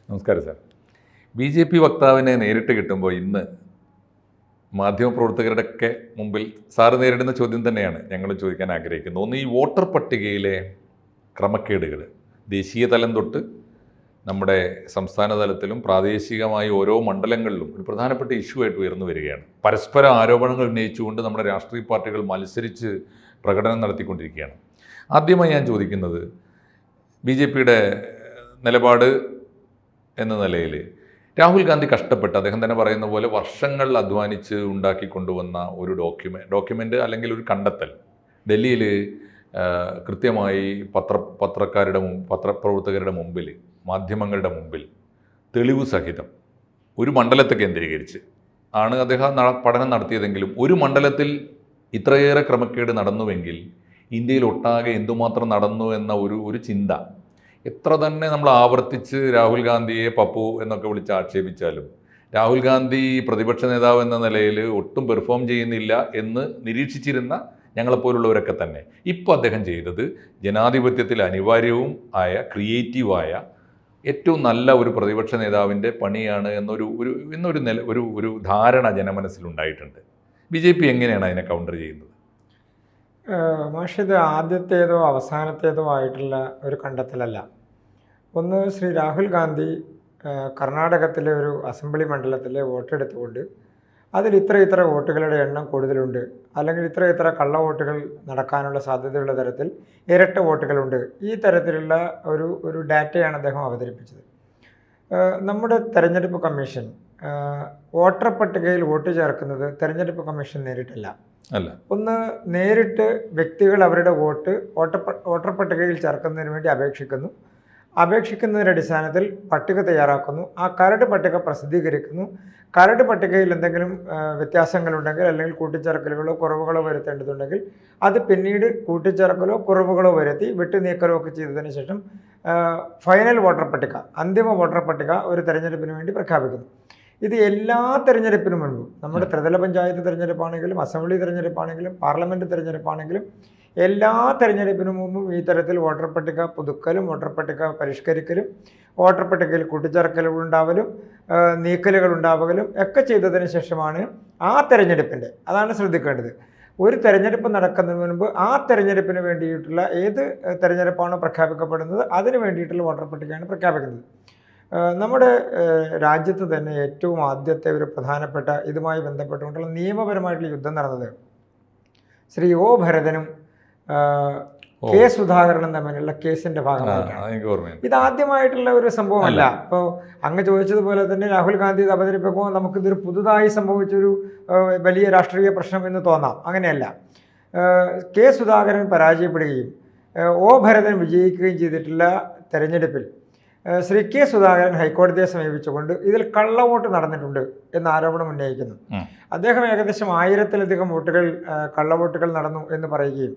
നമസ്കാരം sir. BJP വക്താവിനെ നേരിട്ട് കിട്ടുമ്പോൾ ഇന്ന് മാധ്യമപ്രവർത്തകരുടെയൊക്കെ മുമ്പിൽ സാറ് നേരിടുന്ന ചോദ്യം തന്നെയാണ് ഞങ്ങൾ ചോദിക്കാൻ ആഗ്രഹിക്കുന്നത്. ഒന്ന്, ഈ വോട്ടർ പട്ടികയിലെ ക്രമക്കേടുകൾ ദേശീയ തലം തൊട്ട് നമ്മുടെ സംസ്ഥാന തലത്തിലും പ്രാദേശികമായി ഓരോ മണ്ഡലങ്ങളിലും ഒരു പ്രധാനപ്പെട്ട ഇഷ്യൂ ആയിട്ട് ഉയർന്നു വരികയാണ്. പരസ്പര ആരോപണങ്ങൾ ഉന്നയിച്ചുകൊണ്ട് നമ്മുടെ രാഷ്ട്രീയ പാർട്ടികൾ മത്സരിച്ച് പ്രകടനം നടത്തിക്കൊണ്ടിരിക്കുകയാണ്. ആദ്യമായി ഞാൻ ചോദിക്കുന്നത്, BJPയുടെ നിലപാട് എന്ന നിലയിൽ രാഹുൽ ഗാന്ധി കഷ്ടപ്പെട്ട് അദ്ദേഹം തന്നെ പറയുന്ന പോലെ വർഷങ്ങൾ അധ്വാനിച്ച് ഉണ്ടാക്കിക്കൊണ്ടുവന്ന ഒരു ഡോക്യുമെൻ്റ് അല്ലെങ്കിൽ ഒരു കണ്ടെത്തൽ ഡൽഹിയിൽ കൃത്യമായി പത്രപ്രവർത്തകരുടെ മുമ്പിൽ, മാധ്യമങ്ങളുടെ മുമ്പിൽ തെളിവ് സഹിതം ഒരു മണ്ഡലത്തെ കേന്ദ്രീകരിച്ച് ആണ് അദ്ദേഹം പഠനം നടത്തിയതെങ്കിലും ഒരു മണ്ഡലത്തിൽ ഇത്രയേറെ ക്രമക്കേട് നടന്നുവെങ്കിൽ ഇന്ത്യയിൽ ഒട്ടാകെ എന്തുമാത്രം നടന്നു എന്ന ഒരു ചിന്ത എത്ര തന്നെ നമ്മൾ ആവർത്തിച്ച് രാഹുൽ ഗാന്ധിയെ പപ്പു എന്നൊക്കെ വിളിച്ച് ആക്ഷേപിച്ചാലും രാഹുൽ ഗാന്ധി പ്രതിപക്ഷ നേതാവ് എന്ന നിലയിൽ ഒട്ടും പെർഫോം ചെയ്യുന്നില്ല എന്ന് നിരീക്ഷിച്ചിരുന്ന ഞങ്ങളെപ്പോലുള്ളവരൊക്കെ തന്നെ ഇപ്പോൾ അദ്ദേഹം ചെയ്തത് ജനാധിപത്യത്തിൽ അനിവാര്യവും ആയ ക്രിയേറ്റീവായ ഏറ്റവും നല്ല ഒരു പ്രതിപക്ഷ നേതാവിൻ്റെ പണിയാണ് എന്നൊരു ധാരണ ജനമനസ്സിലുണ്ടായിട്ടുണ്ട്. BJP എങ്ങനെയാണ് അതിനെ കൗണ്ടർ ചെയ്യുന്നത്? മാഷിത് ആദ്യത്തേതോ അവസാനത്തേതോ ആയിട്ടുള്ള ഒരു കണ്ടെത്തലല്ല. ഒന്ന്, ശ്രീ രാഹുൽ ഗാന്ധി കർണാടകത്തിലെ ഒരു അസംബ്ലി മണ്ഡലത്തിലെ വോട്ടെടുത്തുകൊണ്ട് അതിൽ ഇത്ര വോട്ടുകളുടെ എണ്ണം കൂടുതലുണ്ട്, അല്ലെങ്കിൽ ഇത്ര കള്ള വോട്ടുകൾ നടക്കാനുള്ള സാധ്യതയുള്ള തരത്തിൽ ഇരട്ട വോട്ടുകളുണ്ട്, ഈ തരത്തിലുള്ള ഒരു ഡാറ്റയാണ് അദ്ദേഹം അവതരിപ്പിച്ചത്. നമ്മുടെ തെരഞ്ഞെടുപ്പ് കമ്മീഷൻ വോട്ടർ പട്ടികയിൽ വോട്ട് ചേർക്കുന്നത് തെരഞ്ഞെടുപ്പ് കമ്മീഷൻ നേരിട്ടല്ല. ഒന്ന്, നേരിട്ട് വ്യക്തികൾ അവരുടെ വോട്ടർ പട്ടികയിൽ ചേർക്കുന്നതിന് വേണ്ടി അപേക്ഷിക്കുന്നതിൻ്റെ അടിസ്ഥാനത്തിൽ പട്ടിക തയ്യാറാക്കുന്നു. ആ കരട് പട്ടിക പ്രസിദ്ധീകരിക്കുന്നു. കരട് പട്ടികയിൽ എന്തെങ്കിലും വ്യത്യാസങ്ങളുണ്ടെങ്കിൽ അല്ലെങ്കിൽ കൂട്ടിച്ചേർക്കലുകളോ കുറവുകളോ വരുത്തേണ്ടതുണ്ടെങ്കിൽ അത് പിന്നീട് കൂട്ടിച്ചേർക്കലോ കുറവുകളോ വരുത്തി വിട്ടുനീക്കലോ ഒക്കെ ചെയ്തതിന് ശേഷം ഫൈനൽ വോട്ടർ പട്ടിക, അന്തിമ വോട്ടർ പട്ടിക ഒരു തെരഞ്ഞെടുപ്പിന് വേണ്ടി പ്രഖ്യാപിക്കുന്നു. ഇത് എല്ലാ തെരഞ്ഞെടുപ്പിനും മുൻപും, നമ്മുടെ ത്രിതല പഞ്ചായത്ത് തിരഞ്ഞെടുപ്പാണെങ്കിലും അസംബ്ലി തിരഞ്ഞെടുപ്പാണെങ്കിലും പാർലമെൻറ്റ് തിരഞ്ഞെടുപ്പാണെങ്കിലും എല്ലാ തെരഞ്ഞെടുപ്പിനും മുമ്പും ഈ തരത്തിൽ വോട്ടർ പട്ടിക പുതുക്കലും വോട്ടർ പട്ടിക പരിഷ്കരിക്കലും വോട്ടർ പട്ടികയിൽ കൂട്ടിച്ചേർക്കലുകൾ ഉണ്ടാവലും നീക്കലുകൾ ഉണ്ടാവുകയും ഒക്കെ ചെയ്തതിന് ശേഷമാണ് ആ തെരഞ്ഞെടുപ്പിൻ്റെ, അതാണ് ശ്രദ്ധിക്കേണ്ടത്, ഒരു തെരഞ്ഞെടുപ്പ് നടക്കുന്നതിന് മുൻപ് ആ തെരഞ്ഞെടുപ്പിന് വേണ്ടിയിട്ടുള്ള ഏത് തെരഞ്ഞെടുപ്പാണോ പ്രഖ്യാപിക്കപ്പെടുന്നത് അതിന് വേണ്ടിയിട്ടുള്ള വോട്ടർ പട്ടികയാണ് പ്രഖ്യാപിക്കുന്നത്. നമ്മുടെ രാജ്യത്ത് തന്നെ ഏറ്റവും ആദ്യത്തെ ഒരു പ്രധാനപ്പെട്ട ഇതുമായി ബന്ധപ്പെട്ടുകൊണ്ടുള്ള നിയമപരമായിട്ടുള്ള യുദ്ധം നടന്നത് ശ്രീ O ഭരതനും K സുധാകരനും തമ്മിലുള്ള കേസിന്റെ ഭാഗമായിട്ടാണ്. ഇതാദ്യമായിട്ടുള്ള ഒരു സംഭവമല്ല. ഇപ്പോൾ അങ്ങ് ചോദിച്ചതുപോലെ തന്നെ രാഹുൽ ഗാന്ധി ഇത് അവതരിപ്പിക്കുമ്പോൾ നമുക്കിതൊരു പുതുതായി സംഭവിച്ചൊരു വലിയ രാഷ്ട്രീയ പ്രശ്നം എന്ന് തോന്നാം. അങ്ങനെയല്ല. K സുധാകരൻ പരാജയപ്പെടുകയും O ഭരതൻ വിജയിക്കുകയും ചെയ്തിട്ടുള്ള തെരഞ്ഞെടുപ്പിൽ ശ്രീ K സുധാകരൻ ഹൈക്കോടതിയെ സമീപിച്ചുകൊണ്ട് ഇതിൽ കള്ളവോട്ട് നടന്നിട്ടുണ്ട് എന്ന ആരോപണം ഉന്നയിക്കുന്നു. അദ്ദേഹം ഏകദേശം 1000-ലധികം വോട്ടുകൾ കള്ളവോട്ടുകൾ നടന്നു എന്ന് പറയുകയും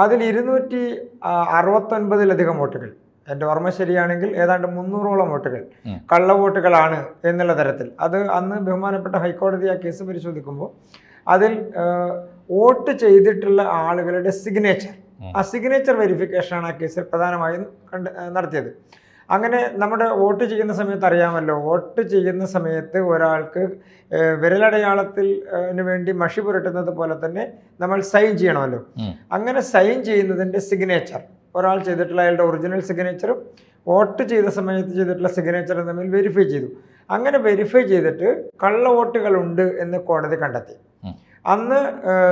അതിൽ 269-ലധികം വോട്ടുകൾ, എൻ്റെ ഓർമ്മ ശരിയാണെങ്കിൽ ഏതാണ്ട് 300ഓളം വോട്ടുകൾ കള്ളവോട്ടുകളാണ് എന്നുള്ള തരത്തിൽ, അത് അന്ന് ബഹുമാനപ്പെട്ട ഹൈക്കോടതി ആ കേസ് പരിശോധിക്കുമ്പോൾ അതിൽ വോട്ട് ചെയ്തിട്ടുള്ള ആളുകളുടെ സിഗ്നേച്ചർ, ആ സിഗ്നേച്ചർ വെരിഫിക്കേഷനാണ് ആ കേസിൽ പ്രധാനമായും നടത്തിയത്. അങ്ങനെ നമ്മുടെ വോട്ട് ചെയ്യുന്ന സമയത്ത് അറിയാമല്ലോ, വോട്ട് ചെയ്യുന്ന സമയത്ത് ഒരാൾക്ക് വിരലടയാളത്തിന് വേണ്ടി മഷി പുരട്ടുന്നത് പോലെ തന്നെ നമ്മൾ സൈൻ ചെയ്യണമല്ലോ. അങ്ങനെ സൈൻ ചെയ്യുന്നതിൻ്റെ സിഗ്നേച്ചർ, ഒരാൾ ചെയ്തിട്ടുള്ള അയാളുടെ ഒറിജിനൽ സിഗ്നേച്ചറും വോട്ട് ചെയ്ത സമയത്ത് ചെയ്തിട്ടുള്ള സിഗ്നേച്ചറും തമ്മിൽ വെരിഫൈ ചെയ്തു. അങ്ങനെ വെരിഫൈ ചെയ്തിട്ട് കള്ളവോട്ടുകളുണ്ട് എന്ന് കോടതി കണ്ടെത്തി. അന്ന്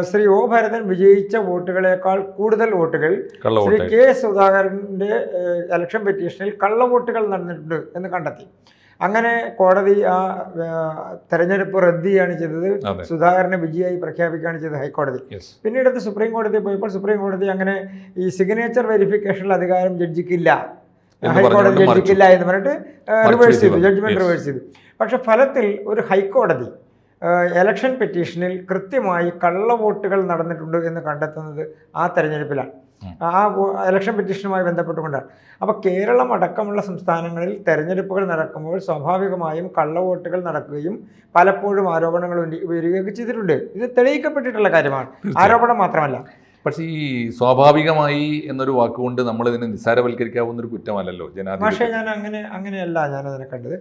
ശ്രീ O ഭരതൻ വിജയിച്ച വോട്ടുകളേക്കാൾ കൂടുതൽ വോട്ടുകൾ ശ്രീ K സുധാകരൻ്റെ ഇലക്ഷൻ പെറ്റീഷനിൽ കള്ളവോട്ടുകൾ നടന്നിട്ടുണ്ട് എന്ന് കണ്ടെത്തി. അങ്ങനെ കോടതി ആ തെരഞ്ഞെടുപ്പ് റദ്ദ് ചെയ്യുകയാണ് ചെയ്തത്. സുധാകരനെ വിജയമായി പ്രഖ്യാപിക്കുകയാണ് ചെയ്തത് ഹൈക്കോടതി. പിന്നീട് അത് സുപ്രീം കോടതി പോയപ്പോൾ സുപ്രീം കോടതി അങ്ങനെ ഈ സിഗ്നേച്ചർ വെരിഫിക്കേഷനുള്ള അധികാരം ജഡ്ജിക്കില്ല, ഹൈക്കോടതി ജഡ്ജിക്കില്ല എന്ന് പറഞ്ഞിട്ട് റിവേഴ്സ് ചെയ്തു, ജഡ്ജ്മെന്റ് റിവേഴ്സ് ചെയ്തു. പക്ഷെ ഫലത്തിൽ ഒരു ഹൈക്കോടതി എലക്ഷൻ പെറ്റീഷനിൽ കൃത്യമായി കള്ളവോട്ടുകൾ നടന്നിട്ടുണ്ട് എന്ന് കണ്ടെത്തുന്നത് ആ തെരഞ്ഞെടുപ്പിലാണ്, ആ എലക്ഷൻ പെറ്റീഷനുമായി ബന്ധപ്പെട്ടുകൊണ്ടാണ്. അപ്പോൾ കേരളം അടക്കമുള്ള സംസ്ഥാനങ്ങളിൽ തെരഞ്ഞെടുപ്പുകൾ നടക്കുമ്പോൾ സ്വാഭാവികമായും കള്ളവോട്ടുകൾ നടക്കുകയും പലപ്പോഴും ആരോപണങ്ങൾ വരികയൊക്കെ ചെയ്തിട്ടുണ്ട്. ഇത് തെളിയിക്കപ്പെട്ടിട്ടുള്ള കാര്യമാണ്, ആരോപണം മാത്രമല്ല. പക്ഷേ ഈ സ്വാഭാവികമായി എന്നൊരു വാക്കുകൊണ്ട് നമ്മളിതിനെ നിസ്സാരവൽക്കരിക്കാവുന്നൊരു കുറ്റമല്ലല്ലോ പക്ഷേ ജനാധിപത്യം. ഞാൻ അങ്ങനെയല്ല ഞാനതിനെ കണ്ടത്.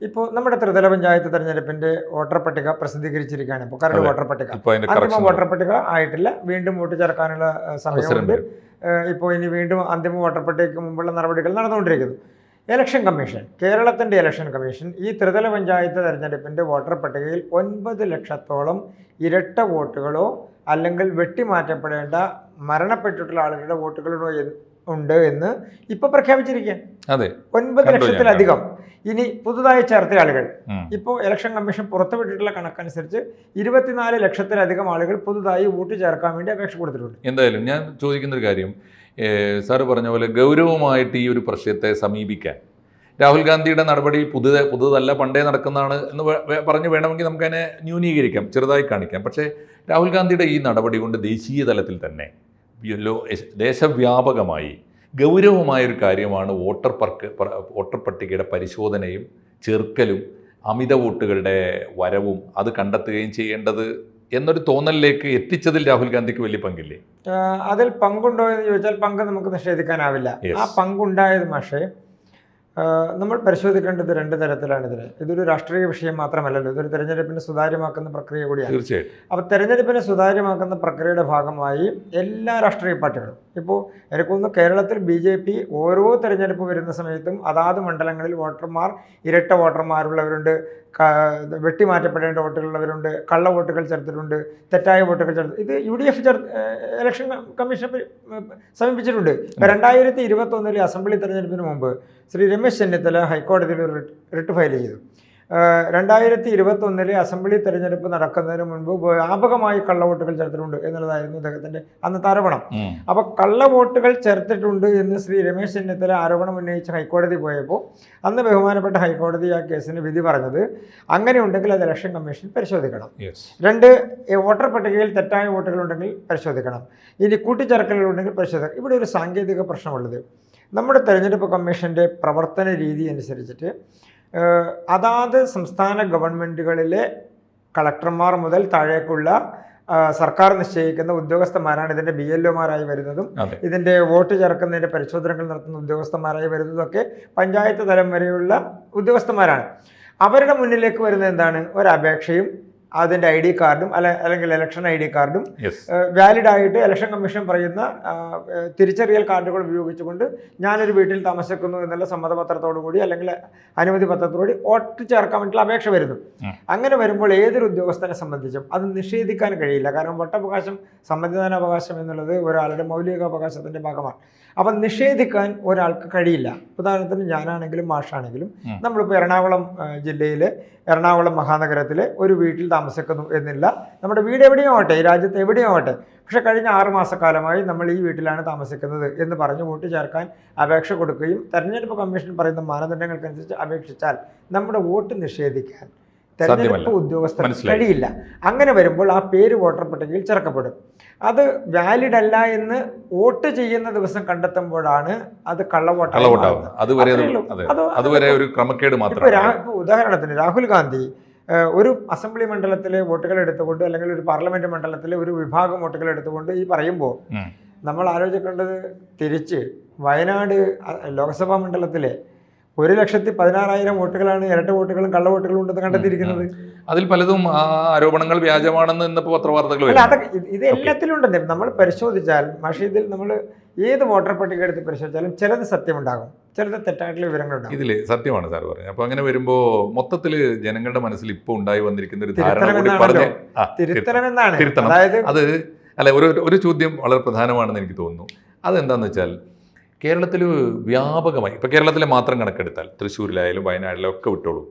ഇപ്പോൾ നമ്മുടെ ത്രിതല പഞ്ചായത്ത് തെരഞ്ഞെടുപ്പിൻ്റെ വോട്ടർ പട്ടിക പ്രസിദ്ധീകരിച്ചിരിക്കുകയാണ്. ഇപ്പോൾ കരട് അതെ. വോട്ടർ പട്ടിക, ഇപ്പോൾ അതിന്റെ അന്തിമ കറക്ഷൻ വോട്ടർ പട്ടിക ആയിട്ടില്ല. വീണ്ടും വോട്ട് ചേർക്കാനുള്ള അവസരം സമയമുണ്ട്. വരും. ഇപ്പോൾ ഇനി വീണ്ടും അന്തിമ വോട്ടർ പട്ടികയ്ക്ക് മുമ്പുള്ള നടപടികൾ നടന്നുകൊണ്ടിരിക്കുന്നു. ഇലക്ഷൻ കമ്മീഷൻ, കേരളത്തിൻ്റെ ഇലക്ഷൻ കമ്മീഷൻ ഈ ത്രിതല പഞ്ചായത്ത് തെരഞ്ഞെടുപ്പിൻ്റെ വോട്ടർ പട്ടികയിൽ 9 ലക്ഷത്തോളം ഇരട്ട വോട്ടുകളോ അല്ലെങ്കിൽ വെട്ടിമാറ്റപ്പെടേണ്ട മരണപ്പെട്ടിട്ടുള്ള ആളുകളുടെ വോട്ടുകളോ ഉണ്ട് എന്ന് ഇപ്പോൾ പ്രഖ്യാപിച്ചിരിക്കുക. അതെ, 9 ലക്ഷത്തിലധികം. ഇനി പുതുതായി ചേർത്ത ആളുകൾ ഉം. ഇപ്പോൾ ഇലക്ഷൻ കമ്മീഷൻ പുറത്തുവിട്ടിട്ടുള്ള കണക്കനുസരിച്ച് 24 ലക്ഷത്തിലധികം ആളുകൾ പുതുതായി വോട്ട് ചേർക്കാൻ വേണ്ടി അപേക്ഷ കൊടുത്തിട്ടുണ്ട്. എന്തായാലും ഞാൻ ചോദിക്കുന്നൊരു കാര്യം, സാറ് പറഞ്ഞ പോലെ ഗൗരവമായിട്ട് ഈ ഒരു പ്രശ്നത്തെ സമീപിക്കാൻ രാഹുൽ ഗാന്ധിയുടെ നടപടി പുതുതല്ല, പണ്ടേ നടക്കുന്നതാണ് എന്ന് പറഞ്ഞ് വേണമെങ്കിൽ നമുക്കതിനെ ന്യൂനീകരിക്കാം, ചെറുതായി കാണിക്കാം. പക്ഷേ രാഹുൽ ഗാന്ധിയുടെ ഈ നടപടി കൊണ്ട് ദേശീയ തലത്തിൽ തന്നെ ദേശവ്യാപകമായി ഗൗരവമായൊരു കാര്യമാണ് വോട്ടർ പട്ടികയുടെ പരിശോധനയും ചേർക്കലും അമിത വോട്ടുകളുടെ വരവും അത് കണ്ടെത്തുകയും ചെയ്യേണ്ടത് എന്നൊരു തോന്നലിലേക്ക് എത്തിച്ചതിൽ രാഹുൽ ഗാന്ധിക്ക് വലിയ പങ്കില്ലേ? അതിൽ പങ്കുണ്ടോ എന്ന് ചോദിച്ചാൽ പങ്ക് നമുക്ക് നിഷേധിക്കാനാവില്ല. Yes. ആ പങ്കുണ്ടായത് പക്ഷേ നമ്മൾ പരിശോധിക്കേണ്ടത് 2 തരത്തിലാണ്. ഇതൊരു രാഷ്ട്രീയ വിഷയം മാത്രമല്ലല്ലോ, ഇതൊരു തെരഞ്ഞെടുപ്പിനെ സുതാര്യമാക്കുന്ന പ്രക്രിയ കൂടിയാണ്. തീർച്ചയായിട്ടും. അപ്പോൾ തെരഞ്ഞെടുപ്പിനെ സുതാര്യമാക്കുന്ന പ്രക്രിയയുടെ ഭാഗമായി എല്ലാ രാഷ്ട്രീയ പാർട്ടികളും, ഇപ്പോൾ എനിക്കൊന്ന് കേരളത്തിൽ BJP ഓരോ തെരഞ്ഞെടുപ്പ് വരുന്ന സമയത്തും അതാത് മണ്ഡലങ്ങളിൽ വോട്ടർമാർ, ഇരട്ട വോട്ടർമാരുള്ളവരുണ്ട്, വെട്ടിമാറ്റപ്പെടേണ്ട വോട്ടുകളുള്ളവരുണ്ട്, കള്ള വോട്ടുകൾ ചേർത്തിട്ടുണ്ട്, തെറ്റായ വോട്ടുകൾ ചേർത്ത്, ഇത് UDF ഇലക്ഷൻ കമ്മീഷൻ സമീപിച്ചിട്ടുണ്ട്. 2021 അസംബ്ലി തെരഞ്ഞെടുപ്പിന് മുമ്പ് ശ്രീ രമേശ് ചെന്നിത്തല ഹൈക്കോടതിയിൽ ഒരു റിട്ട് ഫയൽ ചെയ്തു. 2021 അസംബ്ലി തെരഞ്ഞെടുപ്പ് നടക്കുന്നതിന് മുൻപ് വ്യാപകമായി കള്ളവോട്ടുകൾ ചേർത്തിട്ടുണ്ട് എന്നുള്ളതായിരുന്നു അദ്ദേഹത്തിൻ്റെ അന്നത്തെ ആരോപണം. അപ്പോൾ കള്ളവോട്ടുകൾ ചേർത്തിട്ടുണ്ട് എന്ന് ശ്രീ രമേശ് ചെന്നിത്തല ആരോപണം ഉന്നയിച്ച് ഹൈക്കോടതി പോയപ്പോൾ അന്ന് ബഹുമാനപ്പെട്ട ഹൈക്കോടതി ആ കേസിന് വിധി പറഞ്ഞത് അങ്ങനെ ഉണ്ടെങ്കിൽ അത് ഇലക്ഷൻ കമ്മീഷൻ പരിശോധിക്കണം. 2, വോട്ടർ പട്ടികയിൽ തെറ്റായ വോട്ടുകളുണ്ടെങ്കിൽ പരിശോധിക്കണം. ഇനി കൂട്ടിച്ചേർക്കലുണ്ടെങ്കിൽ പരിശോധിക്കണം. ഇവിടെ ഒരു സാങ്കേതിക പ്രശ്നമുള്ളത്, നമ്മുടെ തെരഞ്ഞെടുപ്പ് കമ്മീഷൻ്റെ പ്രവർത്തന രീതി അനുസരിച്ചിട്ട് അതാത് സംസ്ഥാന ഗവൺമെൻറ്റുകളിലെ കളക്ടർമാർ മുതൽ താഴേക്കുള്ള സർക്കാർ നിശ്ചയിക്കുന്ന ഉദ്യോഗസ്ഥന്മാരാണ് ഇതിൻ്റെ BLOമാരായി വരുന്നതും ഇതിൻ്റെ വോട്ട് ചേർക്കുന്നതിൻ്റെ പരിശോധനകൾ നടത്തുന്ന ഉദ്യോഗസ്ഥന്മാരായി വരുന്നതൊക്കെ പഞ്ചായത്ത് തലം വരെയുള്ള ഉദ്യോഗസ്ഥന്മാരാണ്. അവരുടെ മുന്നിലേക്ക് വരുന്നത് എന്താണ്? ഒരപേക്ഷയും അതിൻ്റെ ID കാർഡും അല്ലെങ്കിൽ ഇലക്ഷൻ ID കാർഡും വാലിഡ് ആയിട്ട് ഇലക്ഷൻ കമ്മീഷൻ പറയുന്ന തിരിച്ചറിയൽ കാർഡുകൾ ഉപയോഗിച്ചുകൊണ്ട് ഞാനൊരു വീട്ടിൽ താമസിക്കുന്നു എന്നുള്ള സമ്മതപത്രത്തോടു കൂടി അല്ലെങ്കിൽ അനുമതി പത്രത്തോടുകൂടി വോട്ട് ചേർക്കാൻ വേണ്ടിയിട്ടുള്ള അപേക്ഷ വരുന്നു. അങ്ങനെ വരുമ്പോൾ ഏതൊരു ഉദ്യോഗസ്ഥനെ സംബന്ധിച്ചും അത് നിഷേധിക്കാൻ കഴിയില്ല. കാരണം വോട്ടവകാശം, സമ്മതിദാനാവകാശം എന്നുള്ളത് ഒരാളുടെ മൗലികാവകാശത്തിൻ്റെ ഭാഗമാണ്. അപ്പം നിഷേധിക്കാൻ ഒരാൾക്ക് കഴിയില്ല. ഉദാഹരണത്തിന് ഞാനാണെങ്കിലും മാഷാണെങ്കിലും നമ്മളിപ്പോൾ എറണാകുളം ജില്ലയിലെ എറണാകുളം മഹാനഗരത്തിലെ ഒരു വീട്ടിൽ താമസിക്കുന്നു എന്നില്ല. നമ്മുടെ വീട് എവിടെയോ ആവട്ടെ, ഈ രാജ്യത്ത് എവിടെയോ ആവട്ടെ, പക്ഷേ കഴിഞ്ഞ 6 മാസക്കാലമായി നമ്മൾ ഈ വീട്ടിലാണ് താമസിക്കുന്നത് എന്ന് പറഞ്ഞ് വോട്ട് ചേർക്കാൻ അപേക്ഷ കൊടുക്കുകയും തെരഞ്ഞെടുപ്പ് കമ്മീഷൻ പറയുന്ന മാനദണ്ഡങ്ങൾക്കനുസരിച്ച് അപേക്ഷിച്ചാൽ നമ്മുടെ വോട്ട് നിഷേധിക്കാൻ തെരഞ്ഞെടുപ്പ് ഉദ്യോഗസ്ഥർക്ക് കഴിയില്ല. അങ്ങനെ വരുമ്പോൾ ആ പേര് വോട്ടർ പട്ടികയിൽ ചേർക്കപ്പെടും. അത് വാലിഡ് അല്ല എന്ന് വോട്ട് ചെയ്യുന്ന ദിവസം കണ്ടെത്തുമ്പോഴാണ് അത് കള്ളവോട്ടാകുന്നത്. അതുവരെ ഒരു ക്രമക്കേട് മാത്രം. ഉദാഹരണത്തിന് രാഹുൽ ഗാന്ധി ഒരു അസംബ്ലി മണ്ഡലത്തിലെ വോട്ടുകൾ എടുത്തുകൊണ്ട് അല്ലെങ്കിൽ ഒരു പാർലമെന്റ് മണ്ഡലത്തിലെ ഒരു വിഭാഗം വോട്ടുകൾ എടുത്തുകൊണ്ട് ഈ പറയുമ്പോൾ നമ്മൾ ആലോചിക്കേണ്ടത് തിരിച്ച് വയനാട് ലോക്സഭാ മണ്ഡലത്തിലെ 1,16,000 വോട്ടുകളാണ് ഇരട്ട വോട്ടുകളും കള്ളവോട്ടുകളും ഉണ്ടെന്ന് കണ്ടെത്തിയിരിക്കുന്നത്. അതിൽ പലതും ആരോപണങ്ങൾ വ്യാജമാണെന്ന് ഇന്നിപ്പോൾ പത്രവാർത്തകൾ. അല്ല, അതൊക്കെ ഇത് എല്ലാത്തിലും ഉണ്ടെന്നേ. നമ്മൾ പരിശോധിച്ചാൽ മഷീദിൽ നമ്മൾ ഏത് വോട്ടർ പട്ടിക എടുത്ത് പരിശോധിച്ചാലും ചിലത് സത്യമുണ്ടാകും, ചിലത് തെറ്റായിട്ടുള്ള വിവരങ്ങളുണ്ടാകും. ഇതിൽ സത്യമാണ് സാർ പറഞ്ഞത്. അപ്പോൾ അങ്ങനെ വരുമ്പോൾ മൊത്തത്തിൽ ജനങ്ങളുടെ മനസ്സിൽ ഇപ്പോൾ ഉണ്ടായി വന്നിരിക്കുന്ന ഒരു ധാരണ തിരുത്തണമെന്നാണ്. അതായത് അത് അല്ല, ഒരു ചോദ്യം വളരെ പ്രധാനമാണെന്ന് എനിക്ക് തോന്നുന്നു. അതെന്താണെന്ന് വെച്ചാൽ കേരളത്തിൽ വ്യാപകമായി, ഇപ്പോൾ കേരളത്തിലെ മാത്രം കണക്കെടുത്താൽ തൃശ്ശൂരിലായാലും വയനാട്ടിലും ഒക്കെ വിട്ടോളൂ,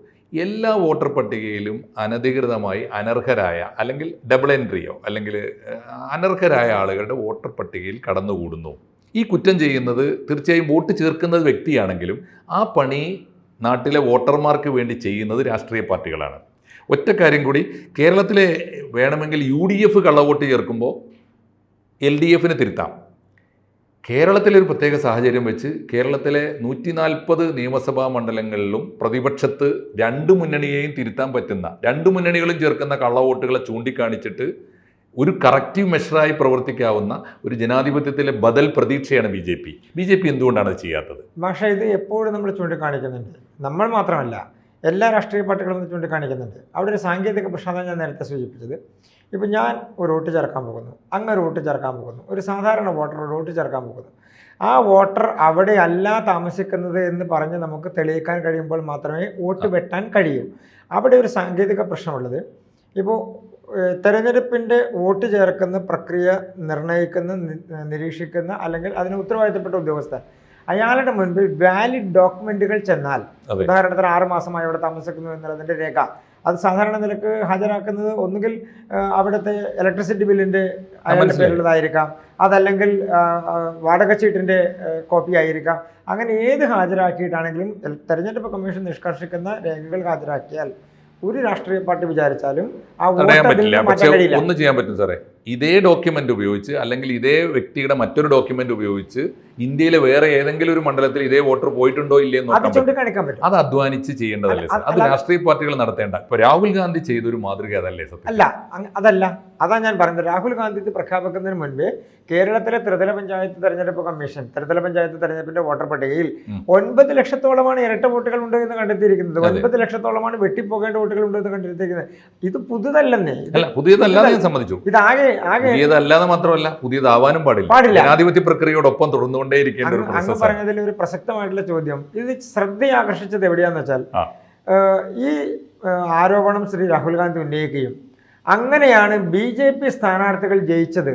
എല്ലാ വോട്ടർ പട്ടികയിലും അനധികൃതമായി അനർഹരായ അല്ലെങ്കിൽ ഡബിൾ എൻട്രിയോ അല്ലെങ്കിൽ അനർഹരായ ആളുകളുടെ വോട്ടർ പട്ടികയിൽ കടന്നുകൂടുന്നു. ഈ കുറ്റം ചെയ്യുന്നത് തീർച്ചയായും വോട്ട് ചേർക്കുന്നത് വ്യക്തിയാണെങ്കിലും ആ പണി നാട്ടിലെ വോട്ടർമാർക്ക് വേണ്ടി ചെയ്യുന്നത് രാഷ്ട്രീയ പാർട്ടികളാണ്. ഒറ്റ കാര്യം കൂടി, കേരളത്തിലെ വേണമെങ്കിൽ UDF കള്ളവോട്ട് ചേർക്കുമ്പോൾ LDFന് തിരുത്താം. കേരളത്തിലൊരു പ്രത്യേക സാഹചര്യം വെച്ച് കേരളത്തിലെ 140 നിയമസഭാ മണ്ഡലങ്ങളിലും പ്രതിപക്ഷത്ത് 2 മുന്നണിയെയും തിരുത്താൻ പറ്റുന്ന, 2 മുന്നണികളും ചേർക്കുന്ന കള്ളവോട്ടുകളെ ചൂണ്ടിക്കാണിച്ചിട്ട് ഒരു കറക്റ്റീവ് മെഷറായി പ്രവർത്തിക്കാവുന്ന ഒരു ജനാധിപത്യത്തിലെ ബദൽ പ്രതീക്ഷയാണ് ബി ജെ പി എന്തുകൊണ്ടാണ് അത് ചെയ്യാത്തത്? പക്ഷേ ഇത് എപ്പോഴും നമ്മൾ ചൂണ്ടിക്കാണിക്കുന്നുണ്ട്. നമ്മൾ മാത്രമല്ല, എല്ലാ രാഷ്ട്രീയ പാർട്ടികളും ഇത് ചൂണ്ടിക്കാണിക്കുന്നുണ്ട്. അവിടെ ഒരു സാങ്കേതിക പ്രശ്നമാണ് ഞാൻ നേരത്തെ സൂചിപ്പിച്ചത്. ഇപ്പം ഞാൻ ഒരു വോട്ട് ചേർക്കാൻ പോകുന്നു, അങ്ങ് വോട്ട് ചേർക്കാൻ പോകുന്നു, ഒരു സാധാരണ വോട്ടർ ഒരു വോട്ട് ചേർക്കാൻ പോകുന്നു. ആ വോട്ടർ അവിടെ അല്ല താമസിക്കുന്നത് എന്ന് പറഞ്ഞ് നമുക്ക് തെളിയിക്കാൻ കഴിയുമ്പോൾ മാത്രമേ വോട്ട് വെട്ടാൻ കഴിയൂ. അവിടെ ഒരു സാങ്കേതിക പ്രശ്നമുള്ളത്, ഇപ്പോൾ തെരഞ്ഞെടുപ്പിൻ്റെ വോട്ട് ചേർക്കുന്ന പ്രക്രിയ നിർണ്ണയിക്കുന്ന, നിരീക്ഷിക്കുന്ന അല്ലെങ്കിൽ അതിന് ഉത്തരവാദിത്തപ്പെട്ട ഉദ്യോഗസ്ഥൻ അയാളുടെ മുൻപിൽ വാലിഡ് ഡോക്യുമെൻറ്റുകൾ ചെന്നാൽ, ഉദാഹരണത്തിന് 6 മാസമായി അവിടെ താമസിക്കുന്നു എന്നുള്ളതിൻ്റെ രേഖ, അത് സാധാരണ നിലക്ക് ഹാജരാക്കുന്നത് ഒന്നുകിൽ അവിടുത്തെ ഇലക്ട്രിസിറ്റി ബില്ലിൻ്റെ അയാളുടെ പേരുള്ളതായിരിക്കാം, അതല്ലെങ്കിൽ വാടക ചീട്ടിൻ്റെ കോപ്പി ആയിരിക്കാം. അങ്ങനെ ഏത് ഹാജരാക്കിയിട്ടാണെങ്കിലും തെരഞ്ഞെടുപ്പ് കമ്മീഷൻ നിഷ്കർഷിക്കുന്ന രേഖകൾ ഹാജരാക്കിയാൽ ഒരു രാഷ്ട്രീയ പാർട്ടി വിചാരിച്ചാലും ആ പറ്റില്ല. പക്ഷേ ഒന്ന് ചെയ്യാൻ പറ്റും സാറേ, ഇതേ ഡോക്യുമെന്റ് ഉപയോഗിച്ച് അല്ലെങ്കിൽ ഇതേ വ്യക്തിയുടെ മറ്റൊരു ഡോക്യുമെന്റ് ഉപയോഗിച്ച് ഇന്ത്യയിലെ വേറെ ഏതെങ്കിലും ഒരു മണ്ഡലത്തിൽ ഇതേ വോട്ടർ പോയിട്ടുണ്ടോ ഇല്ലയെന്ന് നോക്കാൻ പറ്റും. അത് അധ്വാനിച്ച് ചെയ്യേണ്ടതല്ലേ സാർ? അത് രാഷ്ട്രീയ പാർട്ടികൾ നടത്തേണ്ട. ഇപ്പൊ രാഹുൽ ഗാന്ധി ചെയ്തൊരു മാതൃക അതല്ലേ സത്യം? അതാ ഞാൻ പറയുന്നത്. രാഹുൽ ഗാന്ധി ഇത് പ്രഖ്യാപിക്കുന്നതിന് മുൻപേ കേരളത്തിലെ ത്രിതല പഞ്ചായത്ത് തെരഞ്ഞെടുപ്പ് കമ്മീഷൻ ത്രിതല പഞ്ചായത്ത് തെരഞ്ഞെടുപ്പിന്റെ വോട്ടർ പട്ടികയിൽ 9 ലക്ഷത്തോളമാണ് ഇരട്ട വോട്ടുകൾ ഉണ്ട് എന്ന് കണ്ടെത്തിയിരിക്കുന്നത്. 9 ലക്ഷത്തോളമാണ് വെട്ടിപ്പോകേണ്ട വോട്ടുകൾ ഉണ്ട് എന്ന് കണ്ടെത്തിയിരിക്കുന്നത്. ഇത് പുതുതല്ലെന്നേ. പുതിയതല്ലാതെ ഞാൻ സമ്മതിച്ചു. പുതിയതല്ലാതെ മാത്രമല്ല, പുതിയതാവാനും പാടില്ല. ജനാധിപത്യ പ്രക്രിയയോടൊപ്പം തുടർന്നുകൊണ്ടേയിരിക്കേണ്ട ഒരു പ്രോസസ്സാണ്. അങ്ങ് പറഞ്ഞതിൽ ഒരു പ്രസക്തമായിട്ടുള്ള ചോദ്യം, ഇത് ശ്രദ്ധയാകർഷിച്ചത് എവിടെയാന്ന് വെച്ചാൽ, ഈ ആരോപണം ശ്രീ രാഹുൽ ഗാന്ധി ഉന്നയിക്കുകയും അങ്ങനെയാണ് BJP സ്ഥാനാർത്ഥികൾ ജയിച്ചത്,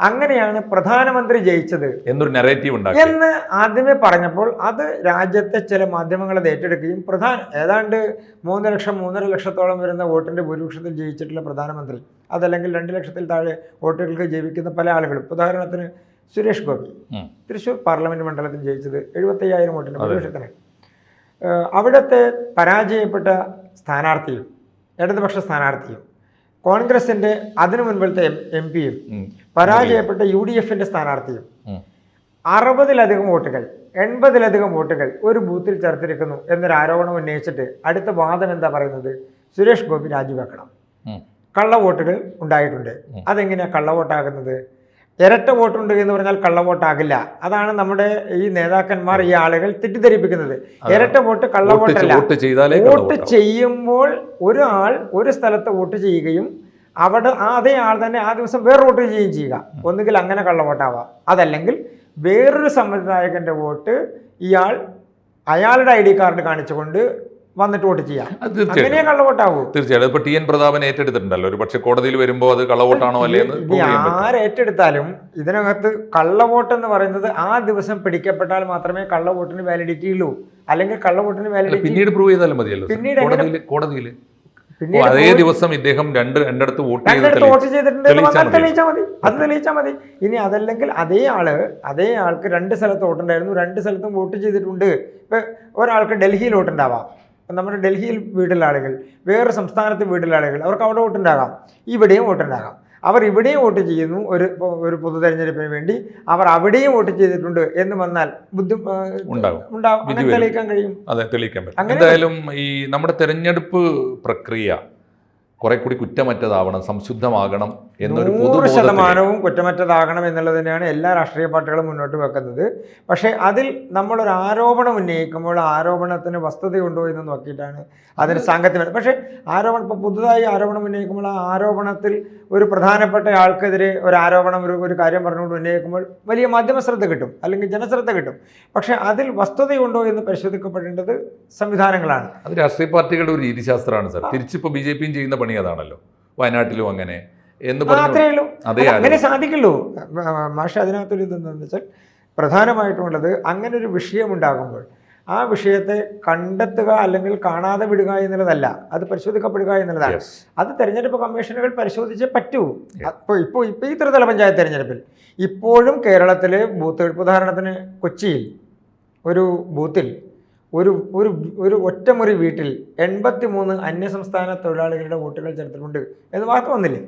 അങ്ങനെയാണ് പ്രധാനമന്ത്രി ജയിച്ചത് എന്നൊരു നറേറ്റീവ് എന്ന് ആദ്യമേ പറഞ്ഞപ്പോൾ അത് രാജ്യത്തെ ചില മാധ്യമങ്ങൾ അത് ഏറ്റെടുക്കുകയും ഏതാണ്ട് 3 ലക്ഷം 3.5 ലക്ഷത്തോളം വരുന്ന വോട്ടിന്റെ ഭൂരിപക്ഷത്തിൽ ജയിച്ചിട്ടുള്ള പ്രധാനമന്ത്രി, അതല്ലെങ്കിൽ 2 ലക്ഷത്തിൽ താഴെ വോട്ടുകൾക്ക് ജയിക്കുന്ന പല ആളുകളും, ഉദാഹരണത്തിന് സുരേഷ് ഗോപി തൃശ്ശൂർ പാർലമെന്റ് മണ്ഡലത്തിൽ ജയിച്ചത് 75,000 വോട്ടിന്റെ ഭൂരിപക്ഷത്തിന്. അവിടുത്തെ പരാജയപ്പെട്ട സ്ഥാനാർത്ഥിയും ഇടതുപക്ഷ സ്ഥാനാർത്ഥിയും കോൺഗ്രസിന്റെ അതിനു മുൻപത്തെ MP-യും പരാജയപ്പെട്ട UDF-ന്റെ സ്ഥാനാർത്ഥിയും 60-ലധികം വോട്ടുകൾ 80-ലധികം വോട്ടുകൾ ഒരു ബൂത്തിൽ ചേർത്തിരിക്കുന്നു എന്നൊരു ആരോപണം ഉന്നയിച്ചിട്ട് അടുത്ത വാദം എന്താ പറയുന്നത്? സുരേഷ് ഗോപി രാജിവെക്കണം, കള്ളവോട്ടുകൾ ഉണ്ടായിട്ടുണ്ട്. അതെങ്ങനെയാ കള്ളവോട്ടാകുന്നത്? ഇരട്ട വോട്ടുണ്ട് എന്ന് പറഞ്ഞാൽ കള്ളവോട്ടാകില്ല. അതാണ് നമ്മുടെ ഈ നേതാക്കന്മാർ, ഈ ആളുകൾ തെറ്റിദ്ധരിപ്പിക്കുന്നത്. ഇരട്ട വോട്ട് കള്ളവോട്ടല്ല. വോട്ട് ചെയ്യുമ്പോൾ ഒരാൾ ഒരു സ്ഥലത്ത് വോട്ട് ചെയ്യുകയും അവിടെ അതേ ആൾ തന്നെ ആ ദിവസം വേറെ വോട്ട് ചെയ്യുകയും ചെയ്യുക. ഒന്നുകിൽ അങ്ങനെ കള്ളവോട്ടാവാം, അതല്ലെങ്കിൽ വേറൊരു സമ്മതിദായകന്റെ വോട്ട് ഇയാൾ അയാളുടെ ID കാർഡ് കാണിച്ചുകൊണ്ട് വന്നിട്ട് വോട്ട് ചെയ്യാം. അങ്ങനെ കള്ളവോട്ടാവൂ. തീർച്ചയായിട്ടും. ഇപ്പൊ TN പ്രതാപൻ ഏറ്റെടുത്തിട്ടുണ്ടല്ലോ. ഒരു പക്ഷെ കോടതിയിൽ വരുമ്പോൾ അത് കള്ളവോട്ടാണോ അല്ലേ എന്ന് ആരേറ്റെടുത്താലും ഇതിനകത്ത് കള്ളവോട്ട് എന്ന് പറയുന്നത് ആ ദിവസം പിടിക്കപ്പെട്ടാൽ മാത്രമേ കള്ളവോട്ടിന് വാലിഡിറ്റി ഉള്ളൂ. അല്ലെങ്കിൽ കള്ളവോട്ടിന് വാലിഡിറ്റി പിന്നീട് പ്രൂവ് ചെയ്താലും മതിയല്ലോ. പിന്നീട് അതേ ദിവസം ഇദ്ദേഹം രണ്ടിടത്ത് വോട്ട് ചെയ്തിട്ടുണ്ട്, അത് തെളിയിച്ചാൽ മതി. ഇനി അതല്ലെങ്കിൽ അതേ ആൾക്ക് 2 സ്ഥലത്ത് വോട്ടുണ്ടായിരുന്നു, 2 സ്ഥലത്തും വോട്ട് ചെയ്തിട്ടുണ്ട്. ഇപ്പൊ ഒരാൾക്ക് ഡൽഹിയിൽ വോട്ടുണ്ടാവാം, നമ്മുടെ ഡൽഹിയിൽ വീട്ടിലുള്ള ആളുകൾ, വേറെ സംസ്ഥാനത്ത് വീട്ടിലുള്ള ആളുകൾ, അവർക്ക് അവിടെ വോട്ടുണ്ടാകാം, ഇവിടെയും വോട്ടുണ്ടാകാം. അവർ ഇവിടെയും വോട്ട് ചെയ്യുന്നു, ഒരു പൊതു തെരഞ്ഞെടുപ്പിന് വേണ്ടി അവർ അവിടെയും വോട്ട് ചെയ്തിട്ടുണ്ട് എന്ന് വന്നാൽ തെളിയിക്കാൻ കഴിയും. അതെ, തെളിയിക്കാൻ പറ്റും. എന്തായാലും ഈ നമ്മുടെ തെരഞ്ഞെടുപ്പ് പ്രക്രിയ കുറെ കൂടി കുറ്റമറ്റതാവണം, സംശുദ്ധമാകണം എന്നൊരു 100% കുറ്റമറ്റതാകണം എന്നുള്ളത് തന്നെയാണ് എല്ലാ രാഷ്ട്രീയ പാർട്ടികളും മുന്നോട്ട് വെക്കുന്നത്. പക്ഷേ അതിൽ നമ്മളൊരു ആരോപണം ഉന്നയിക്കുമ്പോൾ ആരോപണത്തിന് വസ്തുതയുണ്ടോ എന്ന് നോക്കിയിട്ടാണ് അതിന് സാങ്കത്യം. പക്ഷേ ഇപ്പോൾ പുതുതായി ആരോപണം ഉന്നയിക്കുമ്പോൾ ആ ആരോപണത്തിൽ ഒരു പ്രധാനപ്പെട്ട ആൾക്കെതിരെ ഒരു കാര്യം പറഞ്ഞുകൊണ്ട് ഉന്നയിക്കുമ്പോൾ വലിയ മാധ്യമ ശ്രദ്ധ കിട്ടും, അല്ലെങ്കിൽ ജനശ്രദ്ധ കിട്ടും. പക്ഷേ അതിൽ വസ്തുതയുണ്ടോ എന്ന് പരിശോധിക്കപ്പെടേണ്ടത് സംവിധാനങ്ങളാണ്. അത് രാഷ്ട്രീയ പാർട്ടികളുടെ ഒരു രീതിശാസ്ത്രമാണ് സാർ. തിരിച്ചിപ്പോൾ BJP ചെയ്യുന്ന പണി അതാണല്ലോ. വയനാട്ടിലും അങ്ങനെ അങ്ങനെ സാധിക്കുള്ളൂ. മാഷ് അതിനകത്തൊരു ഇതെന്താണെന്ന് വെച്ചാൽ പ്രധാനമായിട്ടുമുള്ളത് അങ്ങനെ ഒരു വിഷയമുണ്ടാകുമ്പോൾ ആ വിഷയത്തെ കണ്ടെത്തുക അല്ലെങ്കിൽ കാണാതെ വിടുക എന്നുള്ളതല്ല, അത് പരിശോധിക്കപ്പെടുക എന്നുള്ളതാണ്. അത് തെരഞ്ഞെടുപ്പ് കമ്മീഷനുകൾ പരിശോധിച്ചേ പറ്റൂ. ഇപ്പോൾ ഈ ത്രിതല പഞ്ചായത്ത് തെരഞ്ഞെടുപ്പിൽ ഇപ്പോഴും കേരളത്തിലെ ബൂത്ത്, ഉദാഹരണത്തിന് കൊച്ചിയിൽ ഒരു ബൂത്തിൽ ഒരു ഒറ്റമുറി വീട്ടിൽ 83 അന്യസംസ്ഥാന തൊഴിലാളികളുടെ വോട്ടുകൾ ചേർത്തിട്ടുണ്ട് എന്ന് വാർത്ത വന്നില്ലേ?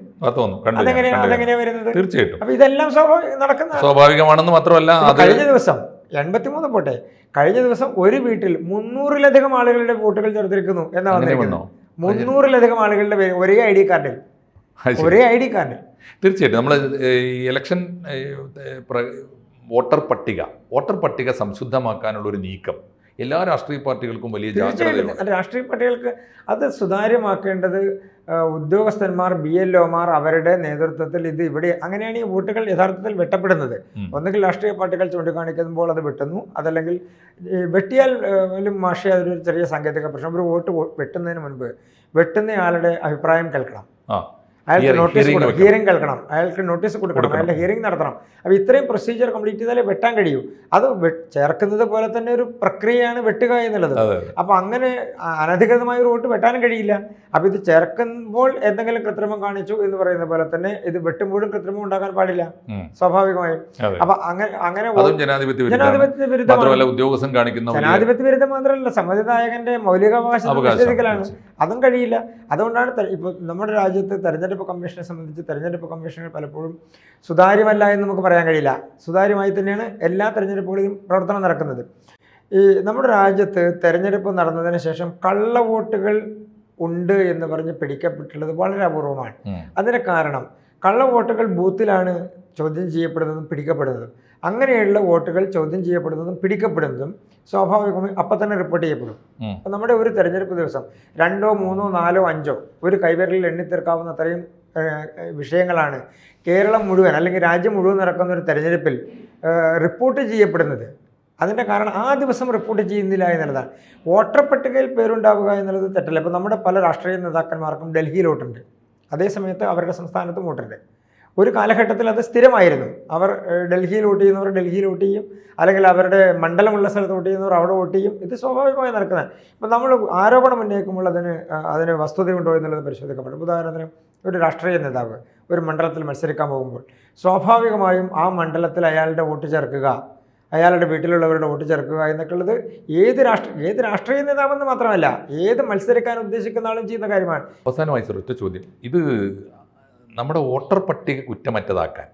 അതെങ്ങനെയാ വരുന്നത്? തീർച്ചയായിട്ടും. അപ്പൊ ഇതെല്ലാം സ്വാഭാവികമാണെന്ന് മാത്രമല്ല, കഴിഞ്ഞ ദിവസം 83 പോട്ടെ, കഴിഞ്ഞ ദിവസം ഒരു വീട്ടിൽ 300-ലധികം ആളുകളുടെ വോട്ടുകൾ ചേർത്തിരിക്കുന്നു എന്നാ വന്നിരിക്കുന്നത്. 300-ലധികം ആളുകളുടെ ഒരേ ID കാർഡിൽ അത് ശരി. ഒരേ ID കാർഡ്. തീർച്ചയായിട്ടും നമ്മൾ ഈ ഇലക്ഷൻ വോട്ടർ പട്ടിക സംശുദ്ധമാക്കാനുള്ള ഒരു നീക്കം എല്ലാ രാഷ്ട്രീയ പാർട്ടികൾക്കും വലിയ തീർച്ചയായിട്ടും ജാഗ്രതയോടെ. അല്ല, രാഷ്ട്രീയ പാർട്ടികൾക്ക് അത് സുതാര്യമാക്കേണ്ടത് ഉദ്യോഗസ്ഥന്മാർ BLOമാർ അവരുടെ നേതൃത്വത്തിൽ ഇത് ഇവിടെ അങ്ങനെയാണ് ഈ വോട്ടുകൾ യഥാർത്ഥത്തിൽ വെട്ടപ്പെടുന്നത്. ഒന്നുകിൽ രാഷ്ട്രീയ പാർട്ടികൾ ചൂണ്ടിക്കാണിക്കുമ്പോൾ അത് വെട്ടുന്നു, അതല്ലെങ്കിൽ വെട്ടിയാൽ മാഷെ അതൊരു ചെറിയ സാങ്കേതിക പ്രശ്നം. ഒരു വോട്ട് വെട്ടുന്നതിന് മുൻപ് വെട്ടുന്നയാളുടെ അഭിപ്രായം കേൾക്കണം, അയാൾക്ക് നോട്ടീസ് കൊടുക്കണം, ഹിയറിംഗ് കേൾക്കണം, അയാൾക്ക് നോട്ടീസ് കൊടുക്കണം, അയാളുടെ ഹിയറിംഗ് നടത്തണം. അപ്പോൾ ഇത്രയും പ്രൊസീജിയർ കംപ്ലീറ്റ് ചെയ്താലേ വെട്ടാൻ കഴിയൂ. അത് ചേർക്കുന്നത് പോലെ തന്നെ ഒരു പ്രക്രിയയാണ് വെട്ടുക എന്നുള്ളത്. അപ്പോൾ അങ്ങനെ അനധികൃതമായ ഒരു വോട്ട് വെട്ടാനും കഴിയില്ല. അപ്പോൾ ഇത് ചേർക്കുമ്പോൾ എന്തെങ്കിലും കൃത്രിമം കാണിച്ചു എന്ന് പറയുന്ന പോലെ തന്നെ ഇത് വെട്ടുമ്പോഴും കൃത്രിമം ഉണ്ടാക്കാൻ പാടില്ല സ്വാഭാവികമായും. അപ്പൊ അങ്ങനെ ജനാധിപത്യ വിരുദ്ധമാണ്. ഉദ്യോഗസ്ഥൻ കാണിക്കുന്ന ജനാധിപത്യ വിരുദ്ധം മാത്രമല്ല, സമ്മതിദായകന്റെ മൗലികാവകാശ നിഷേധിക്കലാണ്. അതും കഴിയില്ല. അതുകൊണ്ടാണ് ഇപ്പോൾ നമ്മുടെ രാജ്യത്ത് തെരഞ്ഞെടുപ്പ് കമ്മീഷനെ സംബന്ധിച്ച് തെരഞ്ഞെടുപ്പ് കമ്മീഷനുകൾ പലപ്പോഴും സുതാര്യമല്ല എന്ന് നമുക്ക് പറയാൻ കഴിയില്ല. സുതാര്യമായി തന്നെയാണ് എല്ലാ തെരഞ്ഞെടുപ്പുകളിലും പ്രവർത്തനം നടക്കുന്നത്. ഈ നമ്മുടെ രാജ്യത്ത് തെരഞ്ഞെടുപ്പ് നടന്നതിന് ശേഷം കള്ളവോട്ടുകൾ ഉണ്ട് എന്ന് പറഞ്ഞ് പിടിക്കപ്പെട്ടുള്ളത് വളരെ അപൂർവമാണ്. അതിന് കാരണം കള്ളവോട്ടുകൾ ബൂത്തിലാണ് ചോദ്യം ചെയ്യപ്പെടുന്നതും പിടിക്കപ്പെടുന്നതും. അങ്ങനെയുള്ള വോട്ടുകൾ ചോദ്യം ചെയ്യപ്പെടുന്നതും പിടിക്കപ്പെടുന്നതും സ്വാഭാവികമായി അപ്പം തന്നെ റിപ്പോർട്ട് ചെയ്യപ്പെടും. അപ്പം നമ്മുടെ ഒരു തെരഞ്ഞെടുപ്പ് ദിവസം 2, 3, 4, 5 ഒരു കൈവിരലിൽ എണ്ണിത്തീർക്കാവുന്ന അത്രയും വിഷയങ്ങളാണ് കേരളം മുഴുവൻ അല്ലെങ്കിൽ രാജ്യം മുഴുവൻ നടക്കുന്ന ഒരു തെരഞ്ഞെടുപ്പിൽ റിപ്പോർട്ട് ചെയ്യപ്പെടുന്നത്. അതിൻ്റെ കാരണം ആ ദിവസം റിപ്പോർട്ട് ചെയ്യുന്നില്ല എന്നുള്ളതാണ്. വോട്ടർ പട്ടികയിൽ പേരുണ്ടാവുക എന്നുള്ളത് തെറ്റല്ല. ഇപ്പോൾ നമ്മുടെ പല രാഷ്ട്രീയ നേതാക്കന്മാർക്കും ഡൽഹിയിൽ വോട്ടുണ്ട്, അതേസമയത്ത് അവരുടെ സംസ്ഥാനത്തും വോട്ടുണ്ട്. ഒരു കാലഘട്ടത്തിൽ അത് സ്ഥിരമായിരുന്നു. അവർ ഡൽഹിയിൽ വോട്ട് ചെയ്യുന്നവർ ഡൽഹിയിൽ വോട്ട് ചെയ്യും, അല്ലെങ്കിൽ അവരുടെ മണ്ഡലമുള്ള സ്ഥലത്ത് വോട്ട് ചെയ്യുന്നവർ അവിടെ വോട്ട് ചെയ്യും. ഇത് സ്വാഭാവികമായി നടക്കുന്നത്. ഇപ്പം നമ്മൾ ആരോപണം ഉന്നയിക്കുമ്പോൾ അതിന് വസ്തുതയുണ്ടോ എന്നുള്ളത് പരിശോധിക്കപ്പെടും. ഉദാഹരണത്തിന് ഒരു രാഷ്ട്രീയ നേതാവ് ഒരു മണ്ഡലത്തിൽ മത്സരിക്കാൻ പോകുമ്പോൾ സ്വാഭാവികമായും ആ മണ്ഡലത്തിൽ അയാളുടെ വോട്ട് ചേർക്കുക, അയാളുടെ വീട്ടിലുള്ളവരുടെ വോട്ട് ചേർക്കുക എന്നൊക്കെ ഉള്ളത് ഏത് രാഷ്ട്രീയ നേതാവെന്ന് മാത്രമല്ല ഏത് മത്സരിക്കാൻ ഉദ്ദേശിക്കുന്ന ആളും ചെയ്യുന്ന കാര്യമാണ്. അവസാനമായി സർ ഒറ്റ ചോദ്യം, ഇത് നമ്മുടെ വോട്ടർ പട്ടിക കുറ്റമറ്റതാക്കാൻ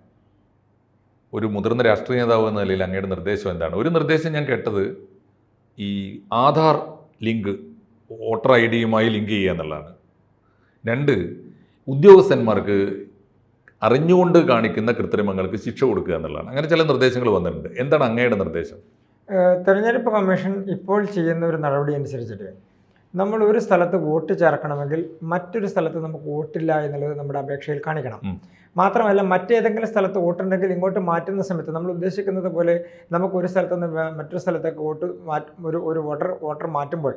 ഒരു മുതിർന്ന രാഷ്ട്രീയ നേതാവ് എന്ന നിലയിൽ അങ്ങയുടെ നിർദ്ദേശം എന്താണ്? ഒരു നിർദ്ദേശം ഞാൻ കേട്ടത് ഈ ആധാർ ലിങ്ക് വോട്ടർ ID-യുമായി ലിങ്ക് ചെയ്യുക എന്നുള്ളതാണ്. 2, ഉദ്യോഗസ്ഥന്മാർക്ക് അറിഞ്ഞുകൊണ്ട് കാണിക്കുന്ന കൃത്രിമങ്ങൾക്ക് ശിക്ഷ കൊടുക്കുക എന്നുള്ളതാണ്. അങ്ങനെ ചില നിർദ്ദേശങ്ങൾ വന്നിട്ടുണ്ട്. എന്താണ് അങ്ങയുടെ നിർദ്ദേശം? തെരഞ്ഞെടുപ്പ് കമ്മീഷൻ ഇപ്പോൾ ചെയ്യുന്ന ഒരു നടപടി അനുസരിച്ചിട്ട് നമ്മൾ ഒരു സ്ഥലത്ത് വോട്ട് ചേർക്കണമെങ്കിൽ മറ്റൊരു സ്ഥലത്ത് നമുക്ക് വോട്ടില്ല എന്നുള്ളത് നമ്മുടെ അപേക്ഷയിൽ കാണിക്കണം. മാത്രമല്ല മറ്റേതെങ്കിലും സ്ഥലത്ത് വോട്ടുണ്ടെങ്കിൽ ഇങ്ങോട്ട് മാറ്റുന്ന സമയത്ത് നമ്മൾ ഉദ്ദേശിക്കുന്നത് പോലെ നമുക്ക് ഒരു സ്ഥലത്ത് നിന്ന് മറ്റൊരു സ്ഥലത്തേക്ക് ഒരു വോട്ടർ മാറ്റുമ്പോൾ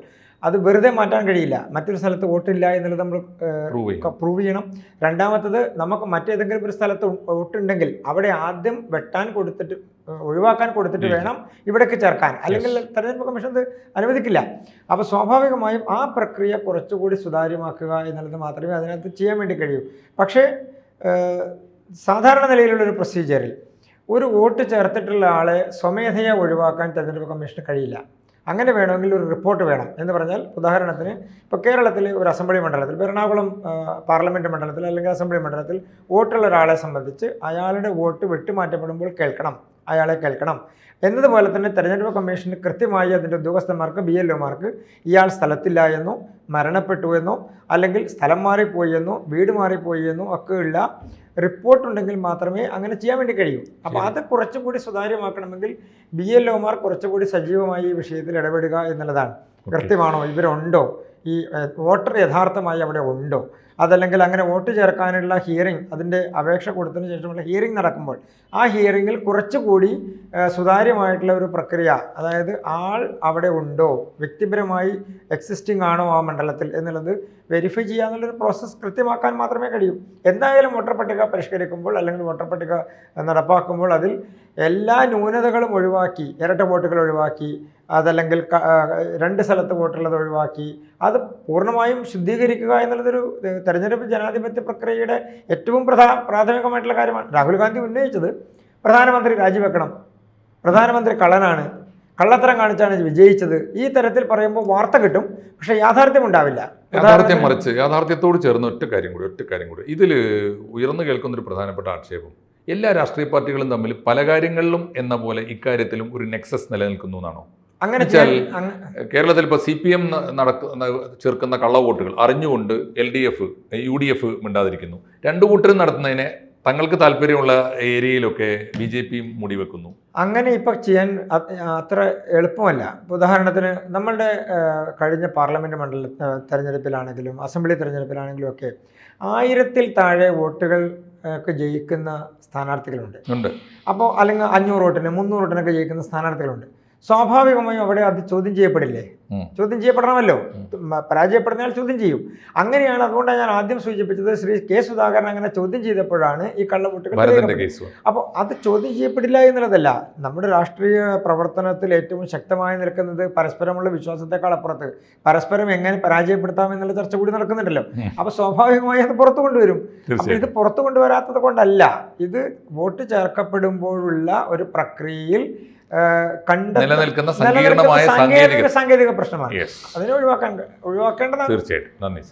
അത് വെറുതെ മാറ്റാൻ കഴിയില്ല. മറ്റൊരു സ്ഥലത്ത് വോട്ടില്ല എന്നുള്ളത് നമ്മൾ പ്രൂവ് ചെയ്യണം. രണ്ടാമത്തത് നമുക്ക് മറ്റേതെങ്കിലും ഒരു സ്ഥലത്ത് വോട്ടുണ്ടെങ്കിൽ അവിടെ ആദ്യം ഒഴിവാക്കാൻ കൊടുത്തിട്ട് വേണം ഇവിടേക്ക് ചേർക്കാൻ, അല്ലെങ്കിൽ തെരഞ്ഞെടുപ്പ് കമ്മീഷൻ അത് അനുവദിക്കില്ല. അപ്പോൾ സ്വാഭാവികമായും ആ പ്രക്രിയ കുറച്ചുകൂടി സുതാര്യമാക്കുക എന്നുള്ളത് മാത്രമേ അതിനകത്ത് ചെയ്യാൻ വേണ്ടി കഴിയൂ. പക്ഷേ സാധാരണ നിലയിലുള്ളൊരു പ്രൊസീജിയറിൽ ഒരു വോട്ട് ചേർത്തിട്ടുള്ള ആളെ സ്വമേധയാ ഒഴിവാക്കാൻ തെരഞ്ഞെടുപ്പ് കമ്മീഷന് കഴിയില്ല. അങ്ങനെ വേണമെങ്കിൽ ഒരു റിപ്പോർട്ട് വേണം. എന്ന് പറഞ്ഞാൽ ഉദാഹരണത്തിന് ഇപ്പോൾ കേരളത്തിൽ ഒരു അസംബ്ലി മണ്ഡലത്തിൽ, എറണാകുളം പാർലമെൻറ്റ് മണ്ഡലത്തിൽ അല്ലെങ്കിൽ അസംബ്ലി മണ്ഡലത്തിൽ വോട്ടുള്ള ഒരാളെ സംബന്ധിച്ച് അയാളുടെ വോട്ട് വെട്ടിമാറ്റപ്പെടുമ്പോൾ അയാളെ കേൾക്കണം എന്നതുപോലെ തന്നെ തെരഞ്ഞെടുപ്പ് കമ്മീഷന് കൃത്യമായി അതിൻ്റെ ഉദ്യോഗസ്ഥന്മാർക്ക് BLOമാർക്ക് ഇയാൾ സ്ഥലത്തില്ല എന്നോ മരണപ്പെട്ടു എന്നോ അല്ലെങ്കിൽ സ്ഥലം മാറിപ്പോയി എന്നോ വീട് മാറിപ്പോയി എന്നോ ഒക്കെയുള്ള റിപ്പോർട്ടുണ്ടെങ്കിൽ മാത്രമേ അങ്ങനെ ചെയ്യാൻ വേണ്ടി കഴിയൂ. അപ്പോൾ അത് കുറച്ചുകൂടി സുതാര്യമാക്കണമെങ്കിൽ BLOമാർ കുറച്ചുകൂടി സജീവമായി ഈ വിഷയത്തിൽ ഇടപെടുക എന്നുള്ളതാണ്. കൃത്യമാണോ, ഇവരുണ്ടോ, ഈ വോട്ടർ യഥാർത്ഥമായി അവിടെ ഉണ്ടോ, അതല്ലെങ്കിൽ അങ്ങനെ വോട്ട് ചേർക്കാനുള്ള ഹിയറിംഗ്, അതിൻ്റെ അപേക്ഷ കൊടുത്തതിന് ശേഷമുള്ള ഹിയറിംഗ് നടക്കുമ്പോൾ ആ ഹിയറിങ്ങിൽ കുറച്ചുകൂടി സുതാര്യമായിട്ടുള്ള ഒരു പ്രക്രിയ, അതായത് ആൾ അവിടെ ഉണ്ടോ, വ്യക്തിപരമായി എക്സിസ്റ്റിംഗ് ആണോ ആ മണ്ഡലത്തിൽ എന്നുള്ളത് വെരിഫൈ ചെയ്യാന്നുള്ളൊരു പ്രോസസ്സ് കൃത്യമാക്കാൻ മാത്രമേ കഴിയൂ. എന്തായാലും വോട്ടർ പട്ടിക പരിഷ്കരിക്കുമ്പോൾ അല്ലെങ്കിൽ വോട്ടർ പട്ടിക നടപ്പാക്കുമ്പോൾ അതിൽ എല്ലാ ന്യൂനതകളും ഒഴിവാക്കി, ഇരട്ട വോട്ടുകൾ ഒഴിവാക്കി, അതല്ലെങ്കിൽ 2 സ്ഥലത്ത് വോട്ടുള്ളത് ഒഴിവാക്കി അത് പൂർണ്ണമായും ശുദ്ധീകരിക്കുക എന്നുള്ളതൊരു തെരഞ്ഞെടുപ്പ് ജനാധിപത്യ പ്രക്രിയയുടെ ഏറ്റവും പ്രാഥമികമായിട്ടുള്ള കാര്യമാണ്. രാഹുൽ ഗാന്ധി ഉന്നയിച്ചത് പ്രധാനമന്ത്രി രാജിവെക്കണം, പ്രധാനമന്ത്രി കള്ളനാണ്, കള്ളത്തരം കാണിച്ചാണ് വിജയിച്ചത്. ഈ തരത്തിൽ പറയുമ്പോൾ വാർത്ത കിട്ടും, പക്ഷേ യാഥാർത്ഥ്യം ഉണ്ടാവില്ല. യാഥാർത്ഥ്യത്തോട് ചേർന്ന് ഒറ്റ കാര്യം കൂടി ഇതിൽ ഉയർന്നു കേൾക്കുന്നൊരു പ്രധാനപ്പെട്ട ആക്ഷേപം, എല്ലാ രാഷ്ട്രീയ പാർട്ടികളും തമ്മിൽ പല കാര്യങ്ങളിലും എന്ന പോലെ ഇക്കാര്യത്തിലും ഒരു നെക്സസ് നിലനിൽക്കുന്നു എന്നാണോ? അങ്ങനെ വെച്ചാൽ ചെയ്യാൻ- അങ്ങ- കേരളത്തിൽ ഇപ്പോൾ CPM ചേർക്കുന്ന കള്ളവോട്ടുകൾ അറിഞ്ഞുകൊണ്ട് LDF UDF മിണ്ടാതിരിക്കുന്നു. രണ്ടു കൂട്ടരും നടത്തുന്നതിനെ തങ്ങൾക്ക് താല്പര്യമുള്ള ഏരിയയിലൊക്കെ BJP മൂടിവെക്കുന്നു. അങ്ങനെ ഇപ്പം ചെയ്യാൻ അത്ര എളുപ്പമല്ല. ഇപ്പൊ ഉദാഹരണത്തിന് നമ്മളുടെ കഴിഞ്ഞ പാർലമെൻറ്റ് തെരഞ്ഞെടുപ്പിലാണെങ്കിലും അസംബ്ലി തെരഞ്ഞെടുപ്പിലാണെങ്കിലും ഒക്കെ 1000-ൽ താഴെ വോട്ടുകൾക്ക് ജയിക്കുന്ന സ്ഥാനാർത്ഥികളുണ്ട്. അപ്പോൾ അല്ലെങ്കിൽ 500 വോട്ടിന് 300 വോട്ടിനൊക്കെ ജയിക്കുന്ന സ്ഥാനാർത്ഥികളുണ്ട്. സ്വാഭാവികമായും അവിടെ അത് ചോദ്യം ചെയ്യപ്പെടില്ലേ? ചോദ്യം ചെയ്യപ്പെടണമല്ലോ. പരാജയപ്പെടുന്നയാൾ ചോദ്യം ചെയ്യും. അങ്ങനെയാണ്. അതുകൊണ്ടാണ് ഞാൻ ആദ്യം സൂചിപ്പിച്ചത് ശ്രീ കെ സുധാകരൻ അങ്ങനെ ചോദ്യം ചെയ്തപ്പോഴാണ് ഈ കള്ളവോട്ടുകൾ. അപ്പോൾ അത് ചോദ്യം ചെയ്യപ്പെടില്ല എന്നുള്ളതല്ല. നമ്മുടെ രാഷ്ട്രീയ പ്രവർത്തനത്തിൽ ഏറ്റവും ശക്തമായി നിൽക്കുന്നത് പരസ്പരമുള്ള വിശ്വാസത്തെക്കാൾ അപ്പുറത്ത് പരസ്പരം എങ്ങനെ പരാജയപ്പെടുത്താം എന്നുള്ള ചർച്ച കൂടി നടക്കുന്നുണ്ടല്ലോ. അപ്പോൾ സ്വാഭാവികമായി അത് പുറത്തു കൊണ്ടുവരും. അപ്പോൾ ഇത് പുറത്തു കൊണ്ടുവരാത്തത് കൊണ്ടല്ല, ഇത് വോട്ട് ചേർക്കപ്പെടുമ്പോഴുള്ള ഒരു പ്രക്രിയയിൽ നിലനിൽക്കുന്ന സങ്കീർണമായ സാങ്കേതിക പ്രശ്നമാണ്. അതിനെ ഒഴിവാക്കേണ്ടതാണ്. തീർച്ചയായിട്ടും. നന്ദി.